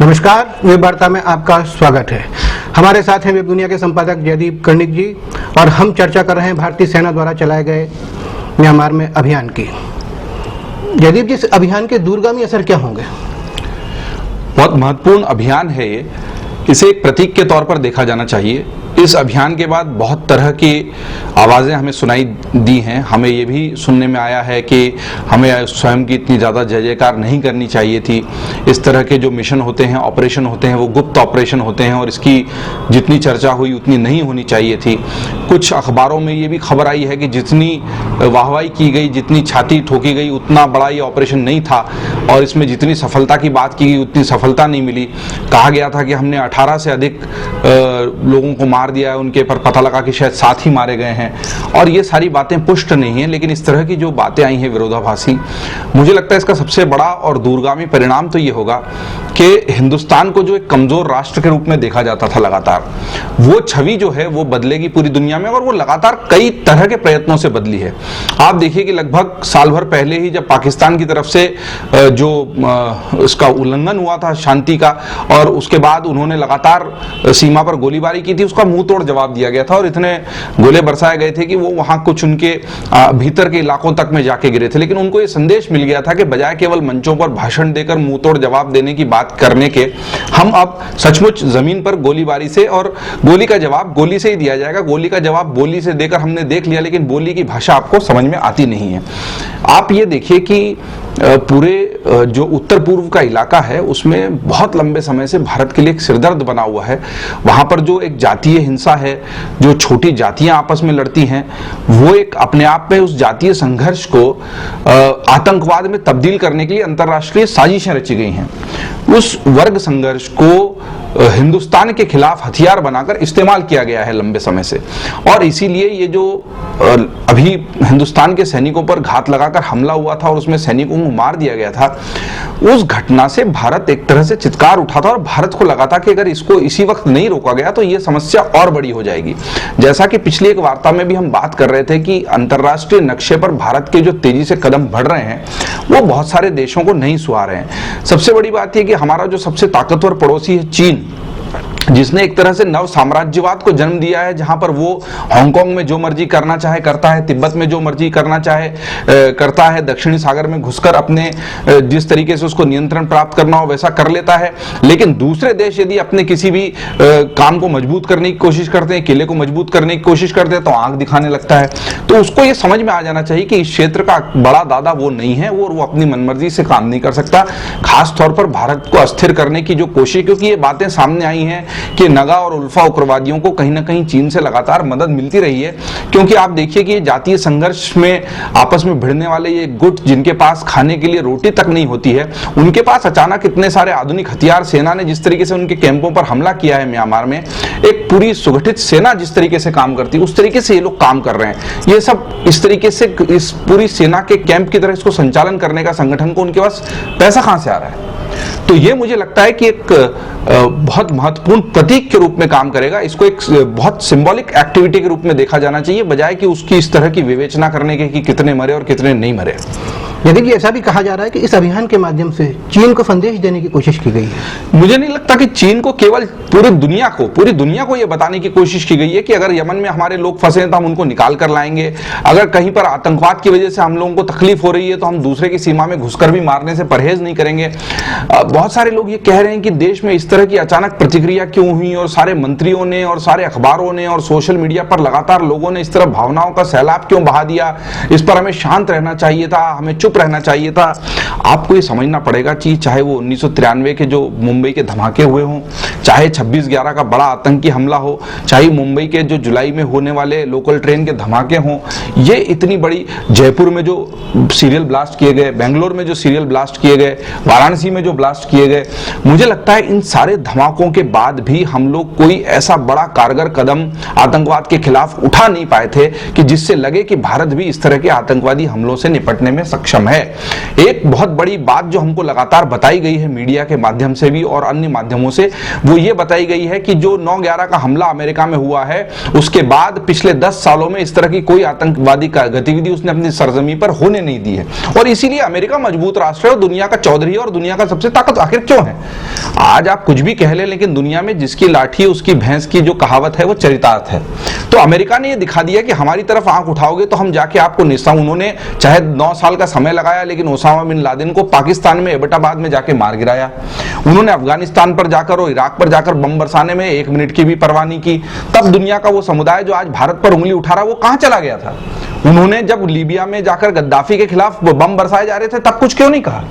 नमस्कार, वेब वार्ता में आपका स्वागत है। हमारे साथ हैं वेब दुनिया के संपादक जयदीप कर्णिक जी और हम चर्चा कर रहे हैं भारतीय सेना द्वारा चलाए गए म्यांमार में अभियान की। जयदीप जी, इस अभियान के दूरगामी असर क्या होंगे? बहुत महत्वपूर्ण अभियान है ये। इसे एक प्रतीक के तौर पर देखा जाना चाहिए। इस अभियान के बाद बहुत तरह की आवाज़ें हमें सुनाई दी हैं। हमें ये भी सुनने में आया है कि हमें स्वयं की इतनी ज़्यादा जय जयकार नहीं करनी चाहिए थी। इस तरह के जो मिशन होते हैं, ऑपरेशन होते हैं, वो गुप्त ऑपरेशन होते हैं और इसकी जितनी चर्चा हुई उतनी नहीं होनी चाहिए थी। कुछ अखबारों में ये भी खबर आई है कि जितनी वाहवाही की गई, जितनी छाती ठोकी गई, उतना बड़ा ये ऑपरेशन नहीं था और इसमें जितनी सफलता की बात की गई उतनी सफलता नहीं मिली। कहा गया था कि हमने 18 से अधिक लोगों को मार दिया है, उनके पर पता लगा कि शायद 7 ही मारे गए हैं और ये सारी बातें पुष्ट नहीं हैं। लेकिन इस तरह की जो बातें आई हैं विरोधाभासी, मुझे लगता है इसका सबसे बड़ा और दूरगामी परिणाम तो ये होगा कि हिंदुस्तान को जो एक कमजोर राष्ट्र के रूप में देखा जाता था लगातार, वो छवि जो है वो बदलेगी पूरी दुनिया में और वो लगातार कई तरह के प्रयत्नों से बदली है। आप देखिए कि लगभग साल भर पहले ही जब पाकिस्तान की तरफ से जो इसका उल्लंघन हुआ था शांति का और उसके बाद उन्होंने लगातार सीमा पर गोलीबारी की थी, उसका मुंह तोड़ जवाब दिया गया था और इतने गोले बरसाए गए थे कि वो वहां कुछ उनके भीतर के इलाकों तक में जाके गिरे थे। लेकिन उनको ये संदेश मिल गया था कि बजाय केवल मंचों पर भाषण देकर मुंह तोड़ जवाब देने की बात करने के, हम अब सचमुच जमीन पर गोलीबारी से, और गोली का जवाब गोली से ही दिया जाएगा। गोली का जवाब बोली से देकर हमने देख लिया, लेकिन बोली की भाषा आपको समझ में आती नहीं है। आप ये देखिए कि पूरे जो उत्तर पूर्व का इलाका है उसमें बहुत लंबे समय से भारत के लिए एक सिरदर्द बना हुआ है। वहां पर जो एक जातीय हिंसा है, जो छोटी जातियां आपस में लड़ती हैं, वो एक अपने आप में उस जातीय संघर्ष को आतंकवाद में तब्दील करने के लिए अंतर्राष्ट्रीय साजिशें रची गई हैं। उस वर्ग संघर्ष को हिंदुस्तान के खिलाफ हथियार बनाकर इस्तेमाल किया गया है लंबे समय से और इसीलिए ये जो अभी हिंदुस्तान के सैनिकों पर घात लगाकर हमला हुआ था और उसमें सैनिकों को मार दिया गया था, उस घटना से भारत एक तरह से चित्कार उठा था और भारत को लगा था कि अगर इसको इसी वक्त नहीं रोका गया तो ये समस्या और बड़ी हो जाएगी। जैसा कि पिछली एक वार्ता में भी हम बात कर रहे थे कि अंतर्राष्ट्रीय नक्शे पर भारत के जो तेजी से कदम बढ़ रहे हैं वो बहुत सारे देशों को नहीं सुहा रहे हैं। सबसे बड़ी बात यह कि हमारा जो सबसे ताकतवर पड़ोसी है चीन, जिसने एक तरह से नव साम्राज्यवाद को जन्म दिया है, जहां पर वो हांगकांग में जो मर्जी करना चाहे करता है, तिब्बत में जो मर्जी करना चाहे करता है, दक्षिणी सागर में घुसकर अपने जिस तरीके से उसको नियंत्रण प्राप्त करना हो वैसा कर लेता है। लेकिन दूसरे देश यदि अपने किसी भी काम को मजबूत करने की कोशिश करते हैं, किले को मजबूत करने की कोशिश करते हैं, तो आंख दिखाने लगता है। तो उसको ये समझ में आ जाना चाहिए कि इस क्षेत्र का बड़ा दादा वो नहीं है, वो अपनी मनमर्जी से काम नहीं कर सकता। खास तौर पर भारत को अस्थिर करने की जो कोशिश, क्योंकि ये बातें सामने आई हैं कि नगा और उल्फा उग्रवादियों को कहीं ना कहीं चीन से लगातार मदद मिलती रही है। क्योंकि आप देखिए कि जातीय संघर्ष में आपस में भिड़ने वाले ये गुट, जिनके पास खाने के लिए रोटी तक नहीं होती है, उनके पास अचानक इतने सारे आधुनिक हथियार, सेना ने जिस तरीके से उनके कैंपों पर हमला किया है म्यांमार में, एक पूरी सुगठित सेना जिस तरीके से काम करती है उस तरीके से ये लोग काम कर रहे हैं। ये सब इस तरीके से इस पूरी सेना के कैंप की तरह इसको संचालन करने का संगठन को उनके पास पैसा कहां से आ रहा है? तो ये मुझे लगता है कि एक बहुत महत्वपूर्ण प्रतीक के रूप में काम करेगा। इसको एक बहुत सिंबॉलिक एक्टिविटी के रूप में देखा जाना चाहिए, बजाय कि उसकी इस तरह की विवेचना करने के कि कितने मरे और कितने नहीं मरे। यदि कि ऐसा भी कहा जा रहा है कि इस अभियान के माध्यम से चीन को संदेश देने की कोशिश की गई है। मुझे नहीं लगता कि चीन को केवल पूरी दुनिया को यह बताने की कोशिश की गई है कि अगर यमन में हमारे लोग फंसे हैं तो हम उनको निकाल कर लाएंगे, अगर कहीं पर आतंकवाद की वजह से हम लोगों को तकलीफ हो रही है तो हम दूसरे की सीमा में घुसकर भी मारने से परहेज नहीं करेंगे। बहुत सारे लोग ये कह रहे हैं कि देश में इस तरह की अचानक प्रतिक्रिया क्यों हुई और सारे मंत्रियों ने और सारे अखबारों ने और सोशल मीडिया पर लगातार लोगों ने इस तरह भावनाओं का सैलाब क्यों बहा दिया, इस पर हमें शांत रहना चाहिए था, हमें चुप रहना चाहिए था। आपको ये समझना पड़ेगा चीज, चाहे वो 1993 के जो मुंबई के धमाके हुए हों, चाहे 26/11 का बड़ा आतंकी हमला हो, चाहे मुंबई के जो जुलाई में होने वाले लोकल ट्रेन के धमाके हों, ये इतनी बड़ी, जयपुर में जो सीरियल ब्लास्ट किए गए, बेंगलोर में जो सीरियल ब्लास्ट किए गए, वाराणसी में जो ब्लास्ट किए गए, मुझे लगता है इन सारे धमाकों के बाद भी हम लोग कोई ऐसा बड़ा कारगर कदम आतंकवाद के खिलाफ उठा नहीं पाए थे कि जिससे लगे कि भारत भी इस तरह के आतंकवादी हमलों से निपटने में सक्षम सक्षम है। एक बहुत बड़ी बात जो हमको लगातार बताई गई है मीडिया के माध्यम से भी और अन्य माध्यमों से, वो ये बताई गई है कि जो 9/11 का हमला अमेरिका में हुआ है, उसके बाद पिछले 10 सालों में इस तरह की कोई आतंकवादी गतिविधि उसने अपनी सरजमी पर होने नहीं दी है, और इसीलिए अमेरिका मजबूत राष्ट्र है और दुनिया का चौधरी है और दुनिया का सबसे ताकत आखिर क्यों है। आज आप कुछ भी कह ले, लेकिन दुनिया में जिसकी लाठी उसकी भैंस की जो कहावत है वो चरितार्थ है। तो अमेरिका ने ये दिखा दिया कि हमारी तरफ आंख उठाओगे तो हम जाके आपको उन्होंने चाहे 9 साल का समय लगाया, लेकिन ओसामा बिन लादेन को पाकिस्तान में एबटाबाद में जाके मार गिराया। उन्होंने अफगानिस्तान पर जाकर और इराक पर जाकर बम बरसाने में 1 मिनट की भी परवाह नहीं की। तब दुनिया का वो समुदाय जो आज भारत पर उंगली उठा रहा वो कहां चला गया था? उन्होंने जब लीबिया में जाकर गद्दाफी के खिलाफ बम बरसाए जा रहे थे तब कुछ क्यों नहीं कहा?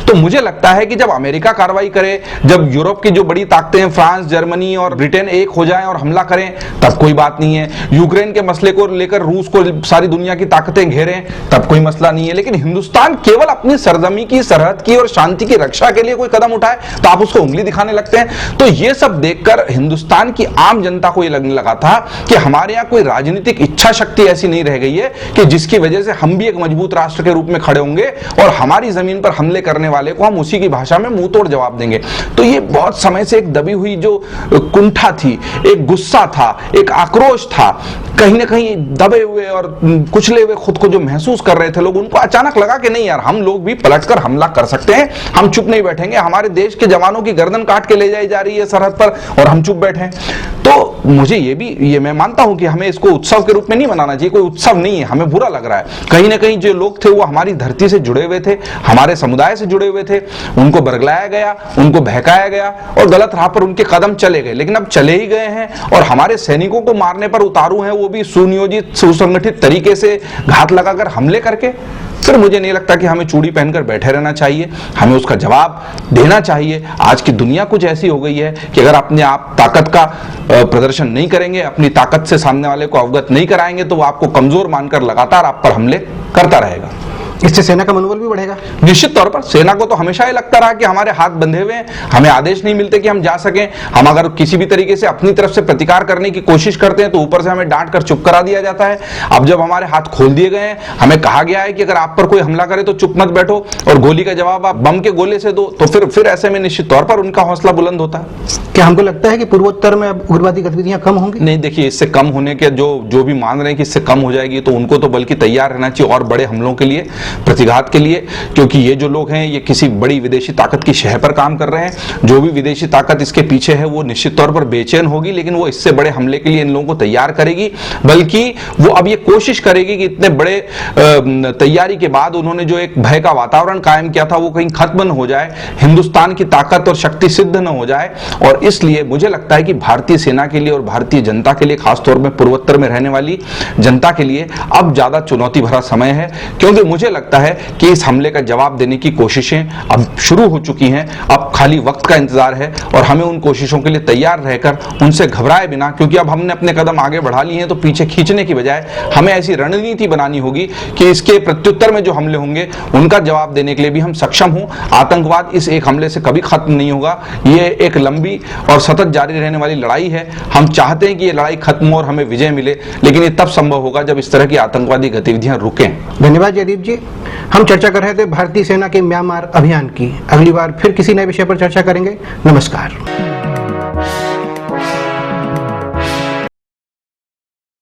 तो मुझे लगता है कि जब अमेरिका कार्रवाई करे, जब यूरोप की जो बड़ी ताकतें हैं फ्रांस, जर्मनी और ब्रिटेन एक हो जाएं और हमला करें, तब कोई बात नहीं है। यूक्रेन के मसले को लेकर रूस को सारी दुनिया की ताकतें घेरें, तब कोई मसला नहीं है। लेकिन हिंदुस्तान केवल अपनी सरजमी की, सरहद की और शांति की रक्षा के लिए कोई कदम उठाए तो आप उसको उंगली दिखाने लगते हैं। तो ये सब देखकर हिंदुस्तान की आम जनता को ये लगने लगा था कि हमारे यहाँ कोई राजनीतिक इच्छा शक्ति ऐसी नहीं रह गई है कि जिसकी वजह से हम भी एक मजबूत राष्ट्र के रूप में खड़े होंगे और हमारी जमीन पर हमले करने वाले को हम उसी की भाषा में मुंह तोड़ जवाब देंगे। तो ये बहुत समय से एक दबी हुई जो कुंठा थी, एक गुस्सा था, एक आक्रोश था, कहीं ना कहीं दबे हुए और कुचले हुए खुद को जो महसूस कर रहे थे लोग, उनको अचानक लगा कि नहीं यार, हम लोग भी पलटकर हमला कर सकते हैं, हम चुप नहीं बैठेंगे। हमारे देश के जवानों की गर्दन काट के ले जाई जा रही है सरहद पर और हम चुप बैठे। तो मुझे ये मैं मानता हूं कि हमें इसको उत्सव के रूप में नहीं मनाना चाहिए, कोई उत्सव नहीं है, हमें बुरा लग रहा है। कहीं ना कहीं जो लोग थे वो हमारी धरती से जुड़े हुए थे, हमारे समुदाय से जुड़े हुए थे, उनको बरगलाया गया, उनको बहकाया गया और गलत राह पर उनके कदम चले गए। लेकिन अब चले ही गए हैं और हमारे सैनिकों को मारने पर उतारू हैं, वो भी सुनियोजित सुसंगठित तरीके से घात लगाकर हमले करके। फिर मुझे नहीं लगता कि हमें चूड़ी पहनकर बैठे रहना चाहिए, हमें उसका जवाब देना चाहिए। आज की दुनिया कुछ ऐसी हो गई है कि अगर अपने आप ताकत का प्रदर्शन नहीं करेंगे, अपनी ताकत से सामने वाले को अवगत नहीं कराएंगे, तो वो आपको कमजोर मानकर लगातार आप पर हमले करता रहेगा। इससे सेना का मनोबल भी बढ़ेगा। निश्चित तौर पर सेना को तो हमेशा ये लगता रहा कि हमारे हाथ बंधे हुए हैं, हमें आदेश नहीं मिलते कि हम जा सकें। हम अगर किसी भी तरीके से अपनी तरफ से प्रतिकार करने की कोशिश करते हैं तो ऊपर से हमें डांट कर चुप करा दिया जाता है। अब जब हमारे हाथ खोल दिए गए हैं, हमें कहा गया है कि अगर आप पर कोई हमला करे तो चुप मत बैठो और गोली का जवाब आप बम के गोले से दो, तो फिर ऐसे में निश्चित तौर पर उनका हौसला बुलंद होता है। क्या हमको लगता है कि पूर्वोत्तर में अब उग्रवादी गतिविधियां कम होंगी? नहीं, देखिए, इससे कम होने के जो भी मान रहे हैं कि इससे कम हो जाएगी, तो उनको तो बल्कि तैयार रहना चाहिए और बड़े हमलों के लिए, प्रतिघात के लिए, क्योंकि ये जो लोग हैं ये किसी बड़ी विदेशी ताकत की शह पर काम कर रहे हैं। जो भी विदेशी ताकत इसके पीछे है वो निश्चित तौर पर बेचैन होगी, लेकिन वो इससे बड़े हमले के लिए इन लोगों को तैयार करेगी। बल्कि वो अब ये कोशिश करेगी कि इतने बड़े तैयारी के बाद उन्होंने जो एक भय का वातावरण कायम किया था वो कहीं खत्म न हो जाए, हिंदुस्तान की ताकत और शक्ति सिद्ध न हो जाए। और इसलिए मुझे लगता है कि भारतीय सेना के लिए और भारतीय जनता के लिए, खासतौर में पूर्वोत्तर में रहने वाली जनता के लिए अब ज्यादा चुनौती भरा समय है, क्योंकि मुझे लगता है कि इस हमले का जवाब देने की कोशिशें अब शुरू हो चुकी हैं। अब खाली वक्त का इंतजार है और हमें उन कोशिशों के लिए तैयार रहकर उनसे घबराए बिना, क्योंकि अब हमने अपने कदम आगे बढ़ा लिए हैं, तो पीछे खींचने की बजाय हमें ऐसी रणनीति बनानी होगी कि इसके प्रत्युत्तर में जो हमले होंगे उनका जवाब देने के लिए भी हम सक्षम हों। आतंकवाद इस एक हमले से कभी खत्म नहीं होगा, ये एक लंबी और सतत जारी रहने वाली लड़ाई है। हम चाहते हैं कि ये लड़ाई खत्म हो और हमें विजय मिले, लेकिन ये तब संभव होगा जब इस तरह की आतंकवादी गतिविधियां रुकें। धन्यवाद जयदीप जी। हम चर्चा कर रहे थे भारतीय सेना के म्यांमार अभियान की। अगली बार फिर किसी नए विषय पर चर्चा करेंगे। नमस्कार।